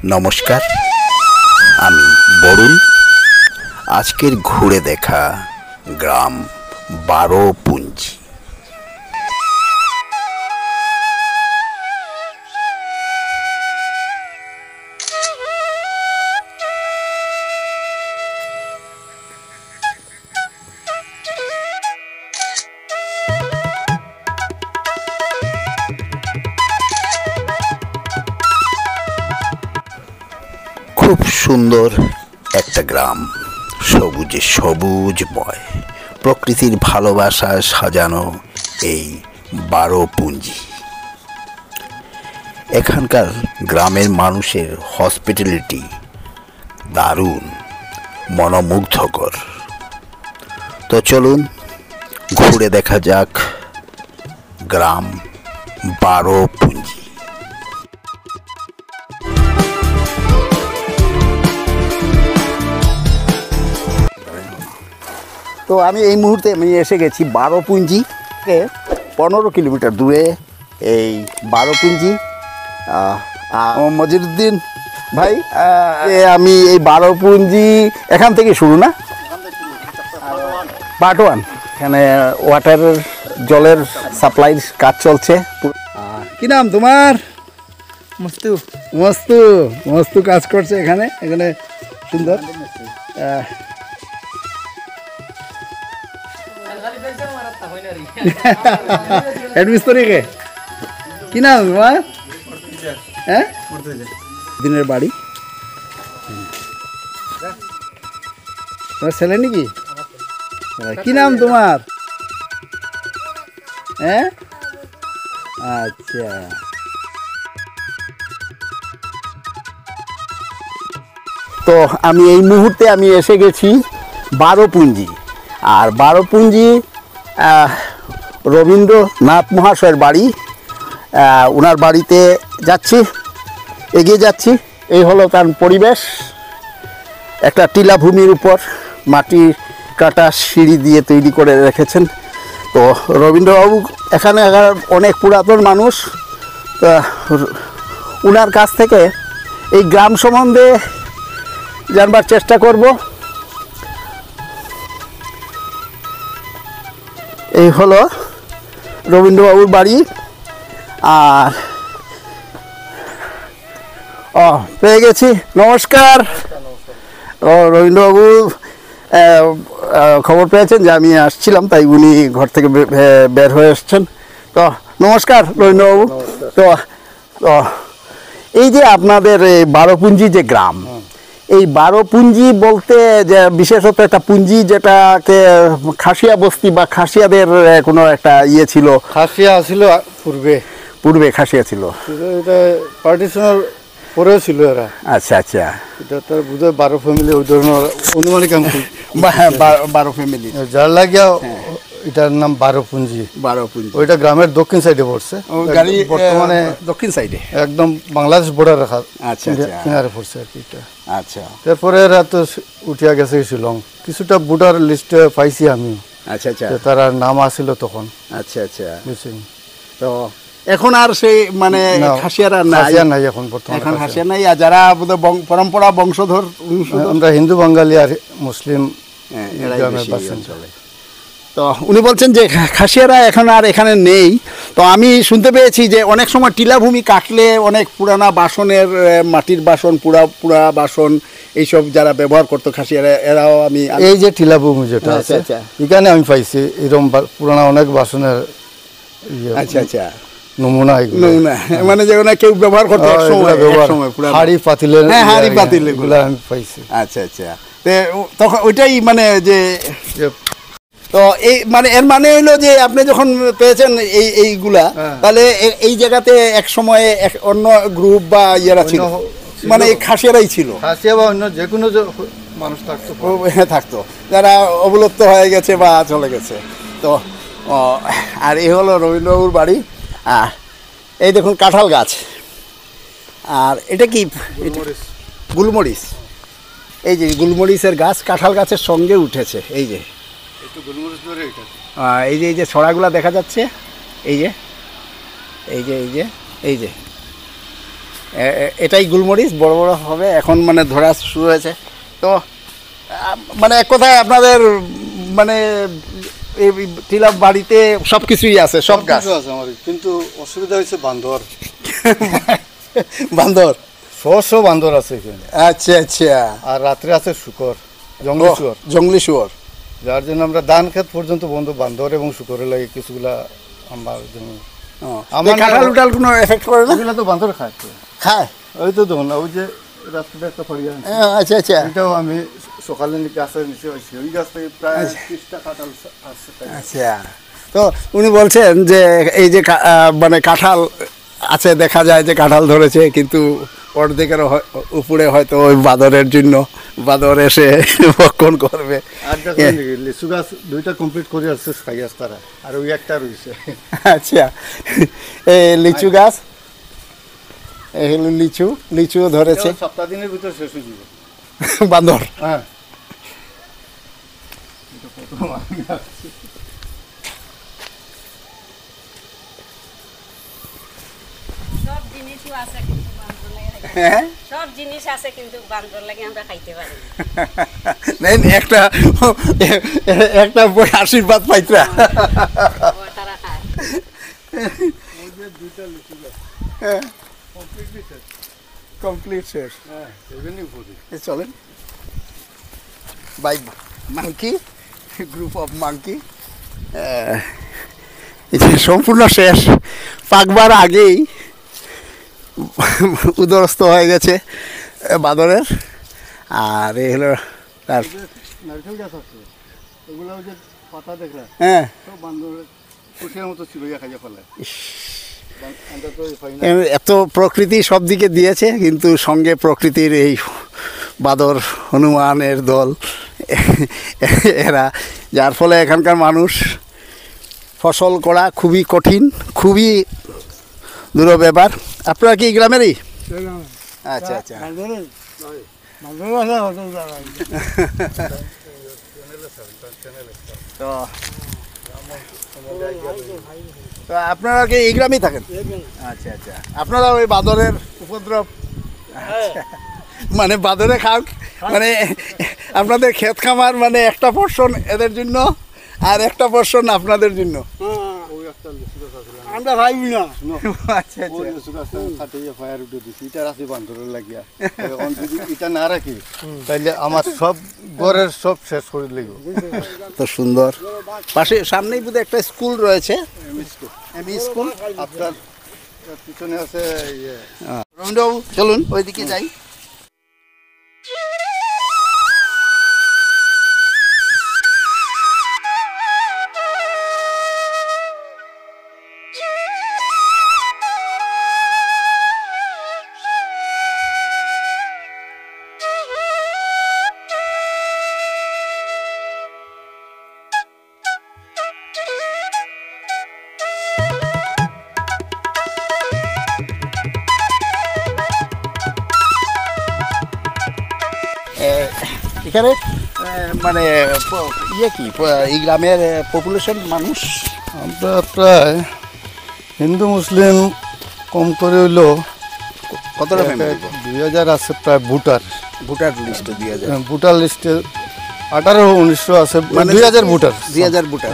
নমস্কার, আমি বরুণ। আজকের ঘুরে দেখা গ্রাম বারোপুঞ্জি। খুব সুন্দর একটা গ্রাম, সবুজে সবুজময়, প্রকৃতির ভালোবাসায় সাজানো এই বারোপুঞ্জি। এখানকার গ্রামের মানুষের হসপিটালিটি দারুণ, মনোমুগ্ধকর। তো চলুন ঘুরে দেখা যাক গ্রাম বারোপুঞ্জি। তো আমি এই মুহূর্তে এসে গেছি বারোপুঞ্জি থেকে 15 কিলোমিটার দূরে এই বারোপুঞ্জি। মজিদুদ্দিন ভাই, আমি এই বারোপুঞ্জি এখান থেকে শুরু না, পার্ট 1। এখানে ওয়াটারের জলের সাপ্লাইর কাজ চলছে। কি নাম তোমার? মস্তু মস্তু মস্তু কাজ করছে এখানে এখানে সুন্দর। হেডমিস্ত্রিকে কি নাম তোমার? হ্যাঁ, দিনের বাড়ি তোমার ছেলে নাকি? কি নাম তোমার? হ্যাঁ, আচ্ছা। তো আমি এই মুহূর্তে এসে গেছি বারোপুঞ্জি। আর বারোপুঞ্জি রবীন্দ্রনাথ মহাশয়ের বাড়ি। ওনার বাড়িতে যাচ্ছি, এগিয়ে যাচ্ছি। এই হলো তার পরিবেশ। একটা টিলাভূমির উপর মাটি কাটা সিঁড়ি দিয়ে তৈরি করে রেখেছেন। তো রবীন্দ্রবাবু এখানে অনেক পুরাতন মানুষ। ওনার কাছ থেকে এই গ্রাম সম্বন্ধে জানবার চেষ্টা করব। এই হলো রবীন্দ্রবাবুর বাড়ি। আর পেয়ে গেছি। নমস্কার। রবীন্দ্রবাবু খবর পেয়েছেন যে আমি আসছিলাম, তাই উনি ঘর থেকে বের হয়ে এসছেন। তো নমস্কার রবীন্দ্রবাবু। তো এই যে আপনাদের এই বারোপুঞ্জি যে গ্রাম, এই বারোপুঞ্জি বলতে যে বিশেষত একটা পুঞ্জি যেটাকে খাসিয়া বস্তি বা খাসিয়াদের কোনো একটা ইয়ে ছিল। খাসিয়া ছিল পূর্বে খাসিয়া ছিল, এটা পার্টিশনের পরেও ছিল এরা। আচ্ছা আচ্ছা। এটা তো বুঝে 12 ফ্যামিলি ওই ধরনের অনুমানিক আমি 12 ফ্যামিলি যার লাগিয়া এটার নাম বারোপুঞ্জি। ওইটা গ্রামের দক্ষিণ সাইডে পড়ছে, বর্তমানে দক্ষিণ সাইডে একদম বাংলাদেশ বর্ডার রাখা। আচ্ছা, কিনারে পড়ছে আর কি এটা। আচ্ছা। তারপরে এরা তো উঠিয়া গেছে শিলং। কিছুটা বুটার লিস্টে পাইছি আমি। আচ্ছা আচ্ছা। তার নাম আসছিল তখন। আচ্ছা আচ্ছা। বুঝছেন? তো এখন আর সেই মানে খাসিয়ারা নাই, এখন বর্তমানে খাসিয়া নাই। আর যারা পরম্পরা বংশধর, আমরা হিন্দু বাঙালি আর মুসলিম চলে। তো উনি বলছেন যে খাসিয়ারা এখন আর এখানে নেই। তো আমি শুনতে পেয়েছি যে অনেক সময় টিলাভূমি কাটলে অনেক পুরানা বাসনের, মাটির বাসন, পুরা বাসন এইসব যারা ব্যবহার করতো খাসিয়ারা, এরাও আমি এই যে টিলাভূমি যেটা আছে এখানে আমি পাইছি এরকম পুরানা অনেক বাসনের। আচ্ছা আচ্ছা। নমুনা মানে যেগুলো কেউ ব্যবহার করতো হাড়ি পাতিলের, হ্যাঁ হাড়ি পাতিল এগুলো আমি পাইছি। আচ্ছা আচ্ছা। তখন ওইটাই মানে যে, তো এই মানে এর মানে হইলো যে আপনি যখন পেয়েছেন এইগুলা, তাহলে এই জায়গাতে এক সময় অন্য গ্রুপ বা ইয়েরা ছিল, মানে খাসিয়ারাই ছিল, খাসিয়া বা অন্য যে কোনো মানুষ থাকতো যারা অবলুপ্ত হয়ে গেছে বা চলে গেছে। তো আর এই হলো রবীন্দ্রবাবুর বাড়ি। এই দেখুন কাঁঠাল গাছ। আর এটা কি? গুলমরিচ। এই যে গুলমরিচের গাছ কাঁঠাল গাছের সঙ্গে উঠেছে। এই যে এই যে ছড়াগুলা দেখা যাচ্ছে, এই যে এটাই গোলমরিচ, বড় বড় হবে এখন, মানে ধরা শুরু হয়েছে। তো মানে এক কথায় আপনাদের মানে এই টিলা বাড়িতে সব কিছুই আছে, সব গাছ আছে আমার, কিন্তু অসুবিধা হয়েছে বান্দর। বান্দর, শস্য বান্দর আছে এখানে। আচ্ছা আচ্ছা। আর রাত্রে আছে শুকর, জঙ্গলি শুকর। জঙ্গলি শুয়োর, যার জন্য আমরা ধান ক্ষেত পর্যন্ত বন্ধ, বান্দর এবং শুকরের লাগে কিছুগুলা আমার জন্য। আমার কাঁঠাল উঠাল কোনো এফেক্ট করে না? এগুলো তো বান্দর খায়। খায়, ওই তো দেখুন না, ওই যে রাস্তাটা একটা ফড়িয়া, আচ্ছা আচ্ছা এটাও আমি সকালে গাছের নিচে হয়েছি, ওই গাছ থেকে প্রায় 30টা কাঁঠাল আসছে। আচ্ছা। তো উনি বলছেন যে এই যে মানে কাঁঠাল আছে, দেখা যায় যে কাঁঠাল ধরেছে, কিন্তু অর্ধেকের উপরে হয়তো ওই বাদরের জন্য, বাদর এসে ভক্ষণ করবে। আর দেখুন লিচু গাছ 2টা কমপ্লিট করে আসছে খাই গাছ তারা, আর ওই একটা রয়েছে। আচ্ছা, এই লিচু গাছ, এই হলো লিচু, লিচুও ধরেছে। সপ্তাহ দিনের ভিতর শেষ হয়ে যাবে বান্দর। হ্যাঁ। সব জিনিসও আছে কিন্তু বান্দর লাগে হ্যাঁ, সব জিনিস আছে কিন্তু বান্দর লাগে আমরা খাইতে পারি না। নেন একটা একটা বই আশীর্বাদ পাইতরা। ও তারা খায়। কমপ্লিট শেষ। হ্যাঁ, সেভেনই ভরি। চলেন বাই মাঙ্কি, গ্রুপ অফ মাঙ্কি। এটা সম্পূর্ণ শেষ, পাকবার আগেই উদরস্থ হয়ে গেছে বাদরের। আর এই হলো তার, নারকেল গাছ আছে, ওগুলো ওই যে পাতা দেখলা, হ্যাঁ, সব বান্দর কুঠিয়ার মতো চিবাইয়া খাইয়া ফেলে। এত প্রকৃতি সব দিকে দিয়েছে, কিন্তু সঙ্গে প্রকৃতির এই বাদর হনুমানের দল, এরা, যার ফলে এখানকার মানুষ ফসল করা খুবই কঠিন, খুবই দূর ব্যাপার। আপনারা কি গ্রামেরই? আচ্ছা আচ্ছা। তো তো আপনারা কি এই গ্রামেই থাকেন? আচ্ছা আচ্ছা। আপনারা ওই বাদরের উপদ্রব, আচ্ছা, মানে বাদরে খাক, মানে আপনাদের ক্ষেত খামার মানে একটা পোর্শন এদের জন্য আর একটা পোর্শন আপনাদের জন্য। আমরা খাইবি না। আচ্ছা আচ্ছা। ফায়ার উঠে দিছি, এটা রাখি বান্দরের লাগিয়া। যদি এটা না রাখি তাইলে আমার সব ঘরের সব শেষ করে লাগবে। তো সুন্দর, পাশে সামনেই বোধহয় একটা স্কুল রয়েছে, এমই স্কুল। আপনার পিছনে আছে ইয়ে, রবীন্দ্রবাবু চলুন ওইদিকে যাই। এখানে মানে ইয়ে কি এই গ্রামের পপুলেশন মানুষ? আমরা প্রায় হিন্দু মুসলিম কম করে হইলো কতটা ফ্যামিলি? 2000 আছে প্রায় ভোটার। ভোটার লিস্টে 2000, ভোটার লিস্টে 1800-1900 আছে, মানে 2000 ভোটার। 2000 ভোটার।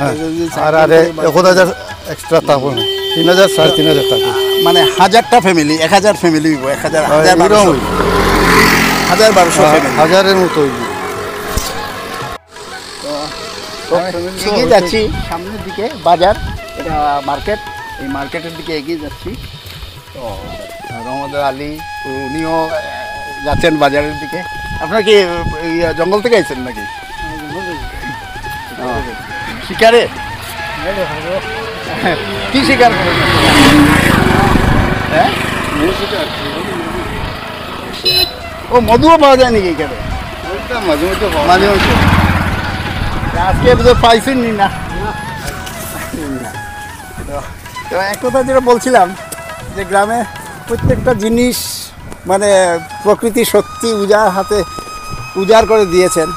আর আরে 1000 এক্সট্রা থাকুন, 3000 3500 থাকুন, মানে 1000টা ফ্যামিলি, 1000 ফ্যামিলি, 1000 1200 ফ্যামিলি, হাজারের মতো হইবে। এগিয়ে যাচ্ছি সামনের দিকে, বাজার, এটা মার্কেট, এই মার্কেটের দিকে এগিয়ে যাচ্ছি। তো রহমদুল আলী উনিও যাচ্ছেন বাজারের দিকে। আপনার কি জঙ্গল থেকে আইছেন নাকি? শিকারে? কি শিকার করেন? হ্যাঁ, ও মধুও পাওয়া যায় নাকি এখানে? মাঝে মধ্যে মাঝে মাঝে। আজকে তো পাইছেন নি না? তো এক কথা যেটা বলছিলাম, যে গ্রামে প্রত্যেকটা জিনিস মানে প্রকৃতি সত্যি উজাড় করে দিয়েছেন,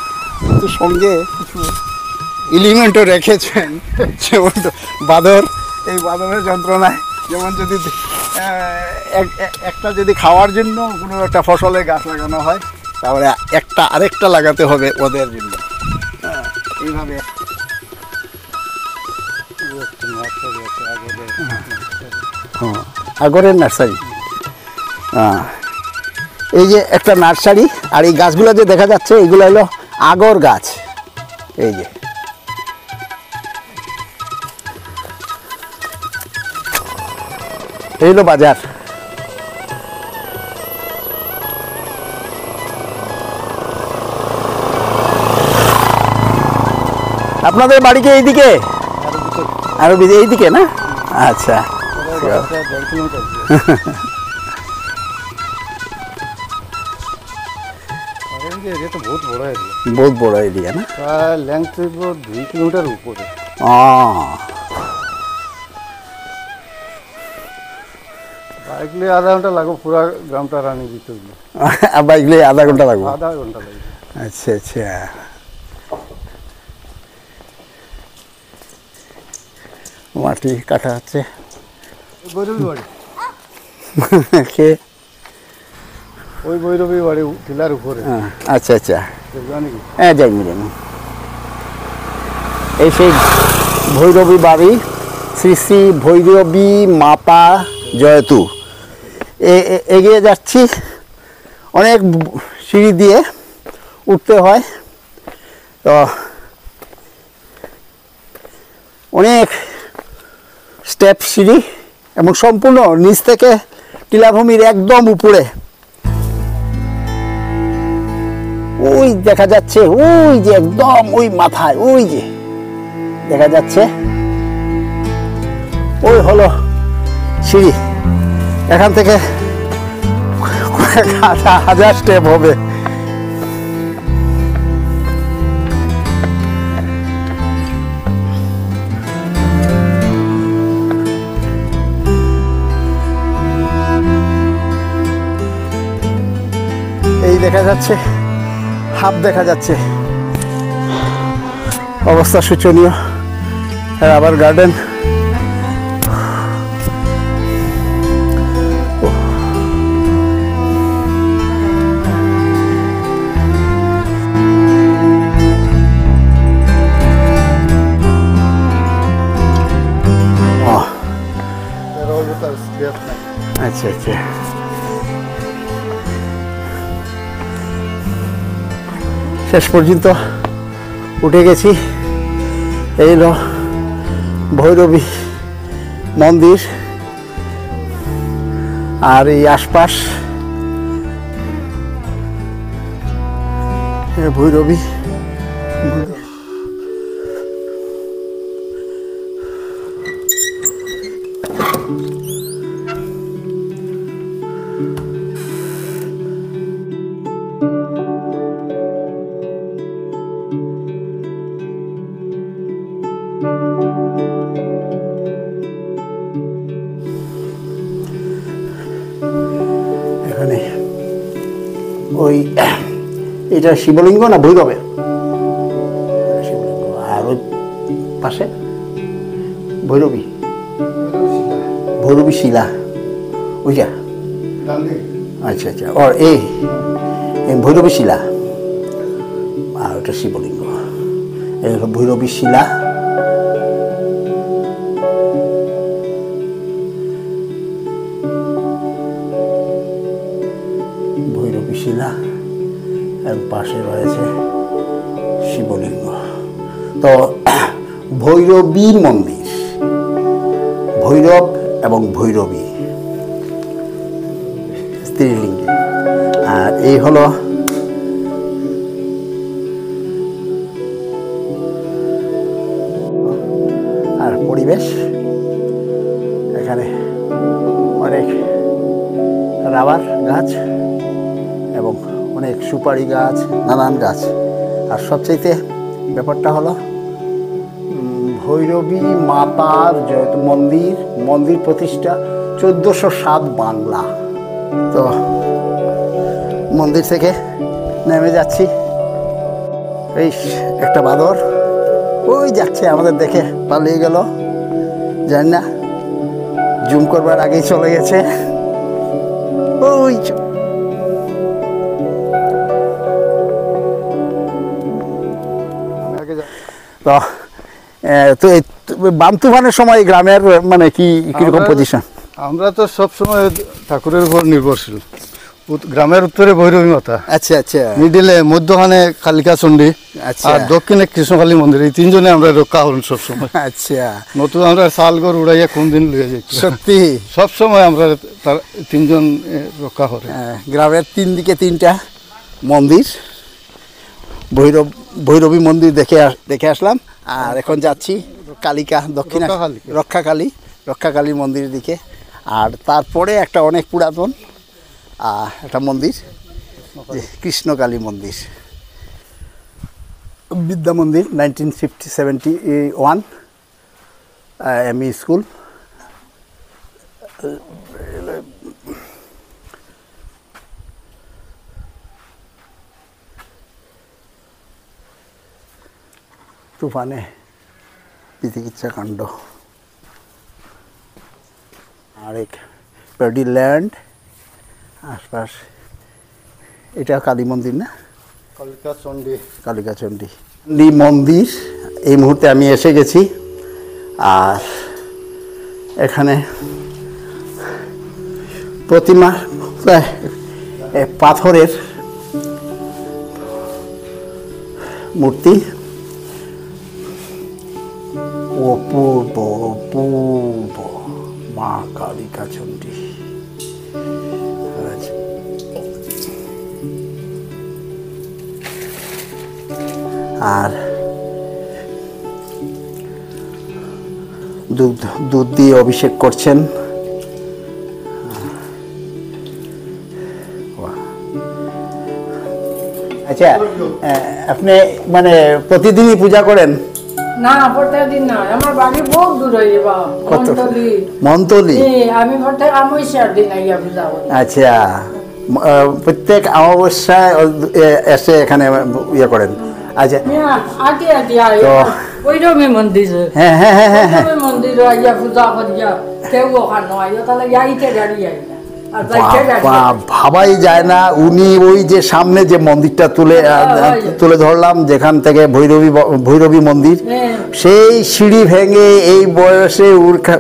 কিন্তু সঙ্গে কিছু এলিমেন্টও রেখেছেন, যেমন বাদর, এই বাদরের যন্ত্রণায় যেমন যদি একটা যদি খাওয়ার জন্য কোনো একটা ফসলের গাছ লাগানো হয় তাহলে একটা আরেকটা লাগাতে হবে ওদের জন্য। এইভাবে আগরের নার্সারি। এই যে একটা নার্সারি, আর এই গাছগুলো যে দেখা যাচ্ছে এইগুলো হলো আগর গাছ। এই যে এই হলো বাজার। আপনাদের বাড়ি কি এইদিকে? আরো এইদিকে না? আচ্ছা, 1.5 কিলোমিটার। এরিয়া তো বহুত বড় এরিয়া, বহুত বড় এরিয়া না? প্রায় লেন্থ 2 কিলোমিটার উপরে। বাইক নিয়ে আধা ঘন্টা লাগবে পুরা গ্রামটা রানী দিতে হইলে। বাইক নিয়ে আধা ঘন্টা লাগবে? আধা ঘন্টা লাগবে। আচ্ছা আচ্ছা। মাটি কাটা হচ্ছে। ভৈরবী বাড়ি, কে? ওই ভৈরবী বাড়ি টিলার উপরে। আচ্ছা আচ্ছা, জানি কি? হ্যাঁ যাইনি জানি। এই সেই ভৈরবী বাড়ি, শ্রী শ্রী ভৈরবী মাতা জয়তু। এগিয়ে যাচ্ছি, অনেক সিঁড়ি দিয়ে উঠতে হয়, তো অনেক স্টেপ সিঁড়ি, এবং সম্পূর্ণ নিচ থেকে টিলাভূমির একদম উপরে ওই দেখা যাচ্ছে, ওই যে একদম ওই মাথায় ওই যে দেখা যাচ্ছে, ওই হলো সিঁড়ি। এখান থেকে হাজার স্টেপ হবে। এই দেখা যাচ্ছে, হাফ দেখা যাচ্ছে, অবস্থা শোচনীয়। আবার গার্ডেন, আচ্ছা আচ্ছা। শেষ পর্যন্ত উঠে গেছি। এই হলো ভৈরবী মন্দির, আর এই আশপাশ ভৈরবী। এখানে ওই এটা শিবলিঙ্গ না ভৈরবের? শিবলিঙ্গ। আর ওই পাশে ভৈরবী, ভৈরবী শিলা ওইটা। আচ্ছা আচ্ছা, ওর এই ভৈরবী শিলা, আর ওটা শিবলিঙ্গ। এই হলো ভৈরবী শিলা। ভৈরবী শিলা, এর পাশে রয়েছে শিবলিঙ্গ। তো ভৈরবী মন্দির, ভৈরব এবং ভৈরবী স্ত্রীলিঙ্গে। আর এই হলো আর পরিবেশ। এখানে অনেক রাবার গাছ এবং অনেক সুপারি গাছ, নানান গাছ। আর সবচাইতে ব্যাপারটা হলো ভৈরবী মাতার মন্দির, মন্দির প্রতিষ্ঠা 1407 বাংলা। তো মন্দির থেকে নেমে যাচ্ছি। এই একটা বাঁদর ওই যাচ্ছে, আমাদের দেখে পালিয়ে গেল, জানি না, জুম করবার আগেই চলে গেছে। ওই যে। আগে যা- তো তো এই বান তুফানের সময় গ্রামের মানে কি কিরকম আমরা- পজিশন? আমরা তো সব সময় ঠাকুরের উপর নির্ভরশীল। গ্রামের উত্তরে ভৈরবী মাতা, আচ্ছা আচ্ছা মিডিলে মধ্যখানে কালিকা চণ্ডী, আচ্ছা। আর দক্ষিণে কৃষ্ণকালী মন্দির। এই তিনজনে আমরা রক্ষা হন সবসময়। আচ্ছা নতুন আমরা চালঘর উড়াইয়া কোন দিন লইয়া যাই, সত্যি সবসময় আমরা তার তিনজন রক্ষা করে। গ্রামের তিন দিকে তিনটা মন্দির, ভৈরবী মন্দির দেখে আসলাম। আর এখন যাচ্ছি কালিকা দক্ষিণ রক্ষাকালী মন্দিরের দিকে। আর তারপরে একটা অনেক পুরাতন একটা মন্দির, যে কৃষ্ণকালী মন্দির, বিদ্যা মন্দির, 1971 এমই স্কুল। তুফানে বিচিকিৎসা কাণ্ড, আরেক প্যাডি ল্যান্ড আশপাশ। এটা কালী মন্দির না? কালিকা চণ্ডী। কালিকা চণ্ডী মন্দির এই মুহূর্তে আমি এসে গেছি। আর এখানে প্রতিমা, পাথরের মূর্তি, অপূর্ব অপূর্ব মা কালিকা চণ্ডী। আর দুধ দিয়ে অভিষেক করছেন। আচ্ছা, আপনি মানে প্রতিদিনই পূজা করেন? না, প্রত্যেকদিন না, আমার বাড়ি বহুত দূর হয়ে যাবা। কত? মন্তলি। মন্তলি? আমি প্রত্যেক অমাবস্যার দিন আইয়া পূজা করি। আচ্ছা, প্রত্যেক অমাবস্যায় এসে এখানে ইয়ে করেন? আচ্ছা, আটি আটি তো ওইরকমই মন্দির। হ্যাঁ হ্যাঁ হ্যাঁ হ্যাঁ হ্যাঁ, মন্দির আইয়া পূজা করিয়া কেউ ওখানে আইয়া তাহলে যাইতে গাড়ি আই না, আর যাইতে গাড়ি আই না। ভাবাই যায় না। উনি ওই যে সামনে যে মন্দিরটা তুলে ধরলাম, যেখান থেকে ভৈরবী মন্দির, সেই সিঁড়ি ভেঙে এই বয়সে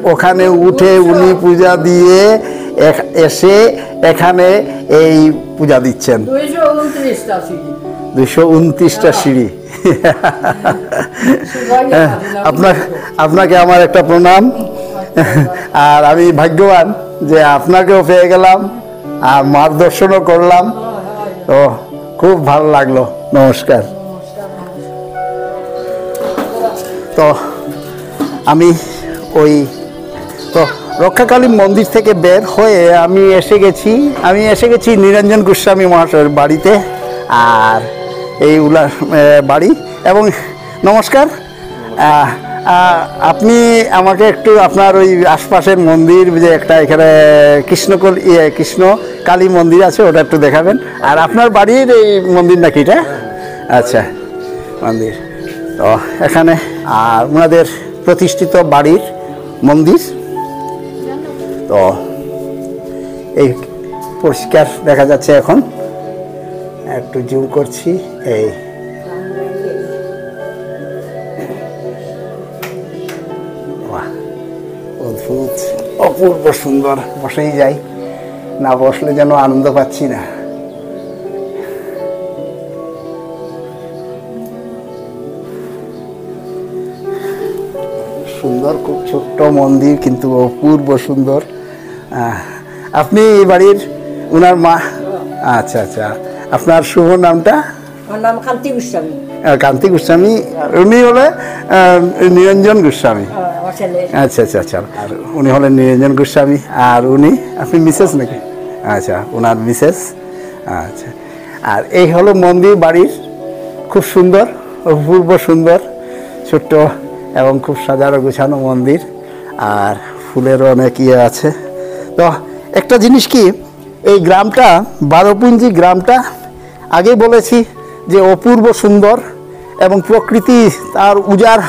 ওখানে উঠে উনি পূজা দিয়ে এসে এখানে এই পূজা দিচ্ছেন। 229টা সিঁড়ি। 229টা সিঁড়ি। আপনাকে আমার একটা প্রণাম। আর আমি ভাগ্যবান যে আপনাকেও পেয়ে গেলাম আর মার দর্শনও করলাম, তো খুব ভালো লাগলো। নমস্কার। তো আমি রক্ষাকালী মন্দির থেকে বের হয়ে আমি এসে গেছি নিরঞ্জন গোস্বামী মহাশয়ের বাড়িতে। আর এই উলার বাড়ি। এবং নমস্কার, আপনি আমাকে একটু আপনার ওই আশপাশের মন্দির, যে একটা এখানে কৃষ্ণ কালী মন্দির আছে, ওটা একটু দেখাবেন। আর আপনার বাড়ির এই মন্দির নাকি এটা? আচ্ছা, মন্দির তো এখানে। আর ওনাদের প্রতিষ্ঠিত বাড়ির মন্দির তো এই পরিষ্কার দেখা যাচ্ছে। এখন একটু জুম করছি। এই অদ্ভুত অপূর্ব সুন্দর। বসেই যাই, না বসলে যেন আনন্দ পাচ্ছি না। সুন্দর, খুব ছোট্ট মন্দির কিন্তু অপূর্ব সুন্দর। আপনি এই বাড়ির উনার মা? আচ্ছা আচ্ছা, আপনার শুভ নামটা? আমার নাম কান্তি গোস্বামী। কান্তি গোস্বামী। উনি হলে নিরঞ্জন গোস্বামী। আমার ছেলে। আচ্ছা আচ্ছা আচ্ছা। আর উনি হলেন নিরঞ্জন গোস্বামী। আর উনি, আপনি মিসেস নাকি? আচ্ছা, ওনার মিসেস। আচ্ছা। আর এই হলো মন্দির বাড়ির, খুব সুন্দর, অপূর্ব সুন্দর, ছোট্ট এবং খুব সাজানো গোছানো মন্দির। আর ফুলেরও অনেক ইয়ে আছে। তো একটা জিনিস কি, এই গ্রামটা, বারোপুঞ্জি গ্রামটা, আগেই বলেছি যে অপূর্ব সুন্দর এবং প্রকৃতি তার উজাড়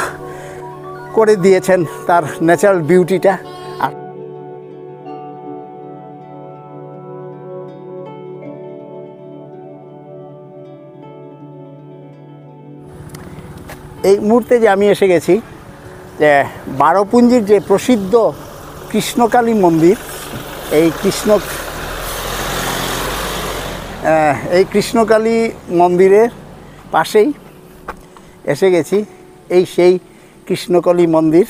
করে দিয়েছেন, তার ন্যাচারাল বিউটিটা। আর এই মুহূর্তে যে আমি এসে গেছি যে বারোপুঞ্জির যে প্রসিদ্ধ কৃষ্ণকালী মন্দির, এই কৃষ্ণকালী মন্দিরের পাশেই এসে গেছি। এই সেই কৃষ্ণকালী মন্দির,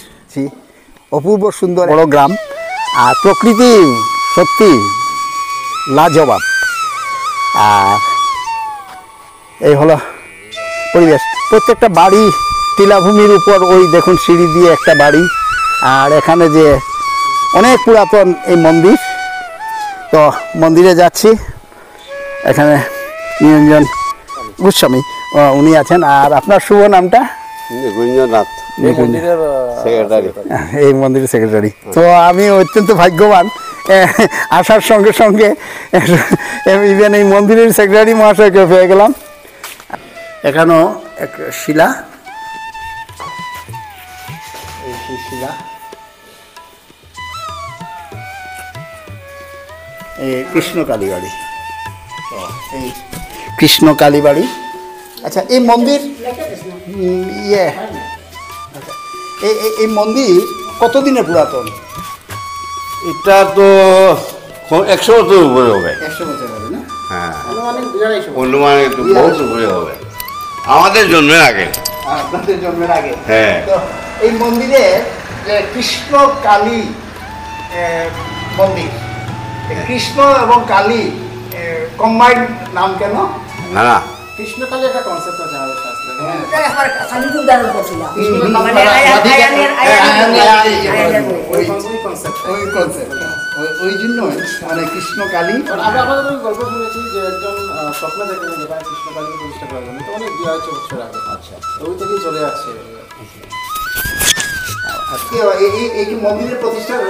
অপূর্ব সুন্দর বড় গ্রাম, আর প্রকৃতি সত্যি লাজবাব। আর এই হলো পরিবেশ। প্রত্যেকটা বাড়ি টিলাভূমির উপর, ওই দেখুন সিঁড়ি দিয়ে একটা বাড়ি। আর এখানে যে অনেক পুরাতন এই মন্দির, তো মন্দিরে যাচ্ছি। এখানে নিরঞ্জন গোস্বামী উনি আছেন। আর আপনার শুভ নামটা? গুঞ্জনাথ, এই মন্দিরের সেক্রেটারি। তো আমি অত্যন্ত ভাগ্যবান, আসার সঙ্গে সঙ্গে ইভেন এই মন্দিরের সেক্রেটারি মহাশয়কে পেয়ে গেলাম। এখানেও এক শিলা, এই সেই শিলা, এই কৃষ্ণকালী বাড়ি। তো এই কৃষ্ণকালী বাড়ি। আচ্ছা, এই মন্দির এই মন্দির কতদিনের পুরাতন? এটা তো 100 বছর উপরে হবে। 100 বছর হবে না? হ্যাঁ, আনুমানিক 250 বছর। অনুমানিক একটু বহুত উপরে হবে, আমাদের জন্মের আগে। আপনাদের জন্মের আগে। হ্যাঁ। তো এই মন্দিরে যে কৃষ্ণকালী মন্দির, কৃষ্ণ এবং কালী কম্বাইন্ড নাম কেন? না না, কৃষ্ণকালী একটা কনসেপ্ট আছে আমাদের শাস্ত্রে। আমি খুব দারুণ করছিলাম ওই জন্যই মানে কৃষ্ণকালী। আমরা আপনাদের গল্প শুনেছি যে একজন স্বপ্ন দেখেন যেখানে কৃষ্ণকালীকে প্রতিষ্ঠা করার জন্য, তো অনেক 250 বছর আগে। আচ্ছা, তো ওই থেকেই চলে আসছে। এই মন্দিরের প্রতিষ্ঠার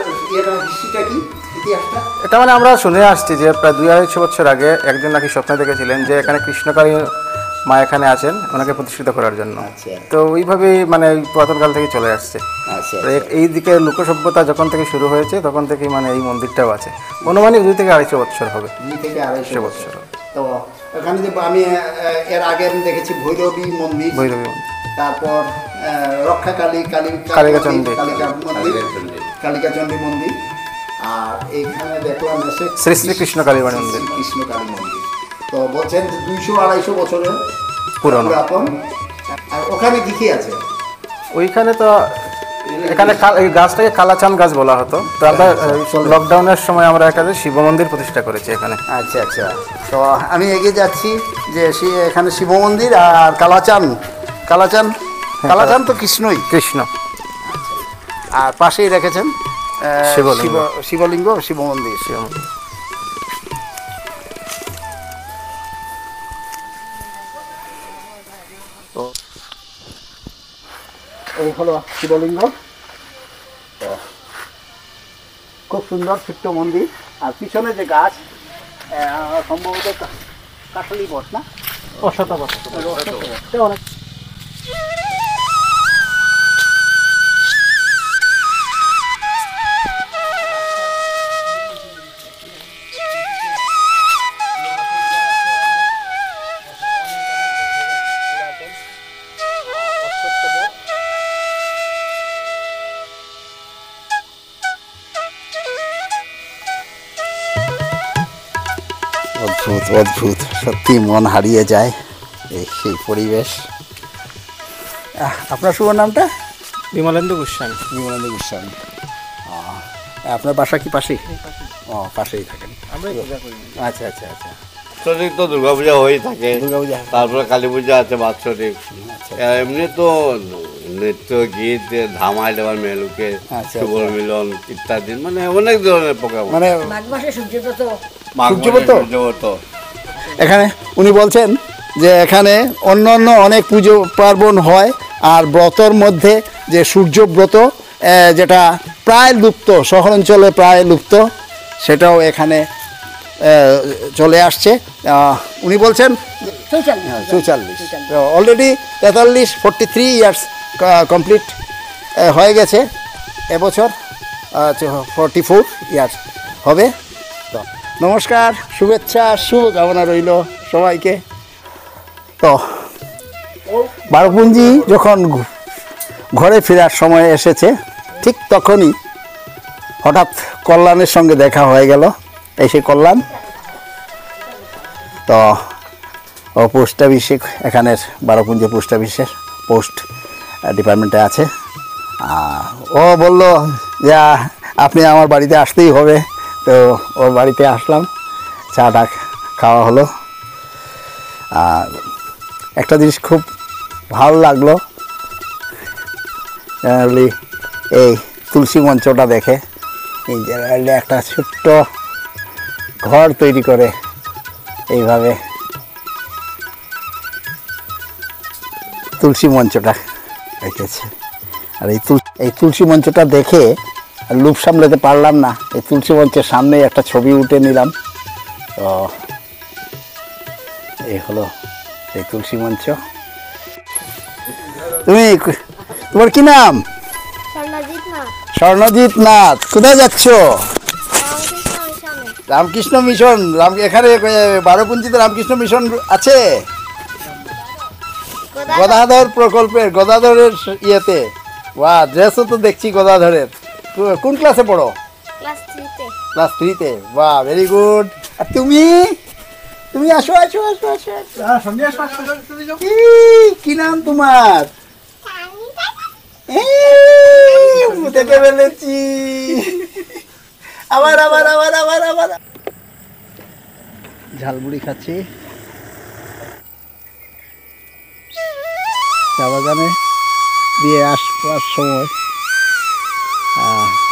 হিস্ট্রিটা কি, ইতিহাসটা? এটা মানে আমরা শুনে আসছি যে প্রায় 250 বছর আগে একজন নাকি স্বপ্ন দেখেছিলেন যে এখানে কৃষ্ণকালী মা এখানে আছেন ওনাকে প্রতিষ্ঠিত করার জন্য। আচ্ছা। তো ওইভাবেই মানে পুরাতনকাল থেকে চলে আসছে। আচ্ছা। এই দিকে লোক সভ্যতা যখন থেকে শুরু হয়েছে তখন থেকেই মানে এই মন্দিরটাও আছে। অনুমানিক 2 থেকে 250 বছর হবে। 2 থেকে 250 বছর হবে। তো এখানে যে আমি এর আগে আমি দেখেছি ভৈরবী মন্দির, ভৈরবী মন্দির, তারপর রক্ষাকালী, কালিকাচণ্ডী। কালিকাচণ্ডী মন্দির, আর এইখানে দেখলাম এসে শ্রী শ্রী কৃষ্ণকালী মন্দির। কৃষ্ণকালী মন্দির। তো বলছেন 200-250 বছরের পুরনো। পুরাতন। আর ওখানে কি কি আছে? ওইখানে তো এখানে এই গাছটাকে কালাচাঁদ গাছ বলা হতো। তো আমরা লকডাউনের সময় আমরা একটা শিব মন্দির প্রতিষ্ঠা করেছি এখানে। আচ্ছা আচ্ছা। তো আমি এগিয়ে যাচ্ছি যে এখানে শিব মন্দির আর কালাচাঁদ তো কৃষ্ণই, কৃষ্ণ। আর পাশেই রেখেছেন শিবলিঙ্গ। শিবলিঙ্গ, শিব মন্দির। তো এই হলো শিবলিঙ্গ। তো খুব সুন্দর ছোট্ট মন্দির। আর পিছনে যে গাছ, সম্ভবত কাঠালি বট না? অশতবর্ষ। অনেক অদ্ভুত অদ্ভুত, সত্যি মন হারিয়ে যায় এই সেই পরিবেশ। আপনার শুভ নামটা? বিমলেন্দু গোস্বামী। বিমলেন্দু গোস্বামী। আপনার বাসা কি পাশেই? ও, পাশেই থাকেন। আচ্ছা আচ্ছা আচ্ছা। বাৎসরিক তো দুর্গাপূজা হয়ে থাকে, দুর্গাপূজা। তারপরে কালী পূজা আছে বাৎসরিক। এমনি তো নৃত্য, গীত, ধামাই দেওয়ার মেলুকে, আচ্ছা, শুভ মিলন ইত্যাদি, মানে অনেক ধরনের প্রোগ্রাম। মানে মাঘ মাসে সূর্যব্রত। সূর্যব্রত। এখানে উনি বলছেন যে এখানে অন্য অন্য অনেক পুজো পার্বণ হয়, আর ব্রতর মধ্যে যে সূর্যব্রত, যেটা প্রায় লুপ্ত, শহরাঞ্চলে প্রায় লুপ্ত, সেটাও এখানে চলে আসছে। উনি বলছেন 44, অলরেডি 43 ইয়ার্স কমপ্লিট হয়ে গেছে। এবছর 44 ইয়ার্স হবে। তো নমস্কার, শুভেচ্ছা, শুভকামনা রইল সবাইকে। তো বারোপুঞ্জি যখন ঘরে ফেরার সময় এসেছে, ঠিক তখনই হঠাৎ কল্যাণের সঙ্গে দেখা হয়ে গেল। এসে কল্যাণ তো ও পোস্ট অফিসে, এখানের বারোপুঞ্জি পোস্ট অফিসের পোস্ট ডিপার্টমেন্টে আছে। ও বলল যে আপনি আমার বাড়িতে আসতেই হবে। তো ওর বাড়িতে আসলাম, চাটা খাওয়া হলো। আর একটা জিনিস খুব ভালো লাগলো, এই তুলসী মঞ্চটা দেখে। এই যে একটা ছোট্ট ঘর তৈরি করে এইভাবে তুলসী মঞ্চটা রেখেছে। আর এই তুলসী মঞ্চটা দেখে লুপ সামলাতে পারলাম না, এই তুলসী মঞ্চের সামনে একটা ছবি উঠে নিলাম। তো এই হলো এই তুলসী মঞ্চ। তোমার কি নাম? স্বর্ণজিৎ নাথ। কোথায় যাচ্ছ? রামকৃষ্ণ মিশন। এখানে বারোপুঞ্জিতে রামকৃষ্ণ মিশন আছে, গদাধর প্রকল্পের, গদাধরের ইয়েতে। ওয়া, ড্রেসও তো দেখছি গদাধরের। কোন ক্লাসে পড়ো? ক্লাস 3-তে। বাহ, ভেরি গুড। আর তুমি? তুমি আসো আসো আসো আসো। কি নাম তোমার? দেখে ফেলেছি। আবার আবার আবার আবার আবার ঝালমুড়ি খাচ্ছি চা বাগানে দিয়ে আসবার সময়।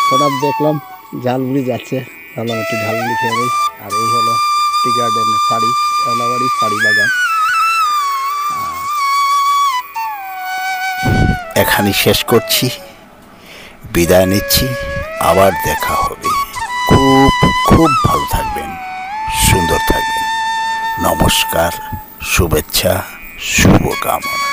হঠাৎ দেখলাম ঝালমুড়ি যাচ্ছে, ভাবলাম একটু ঝালমুড়ি খেয়ে নেই। আর এই হলো টি গার্ডেনের ফাড়ি, এলাবাড়ি ফাড়ি বাগান। এখানেই শেষ করছি, বিদায় নিচ্ছি। আবার দেখা হবে। খুব খুব ভালো থাকবেন, সুন্দর থাকবেন। নমস্কার, শুভেচ্ছা, শুভকামনা।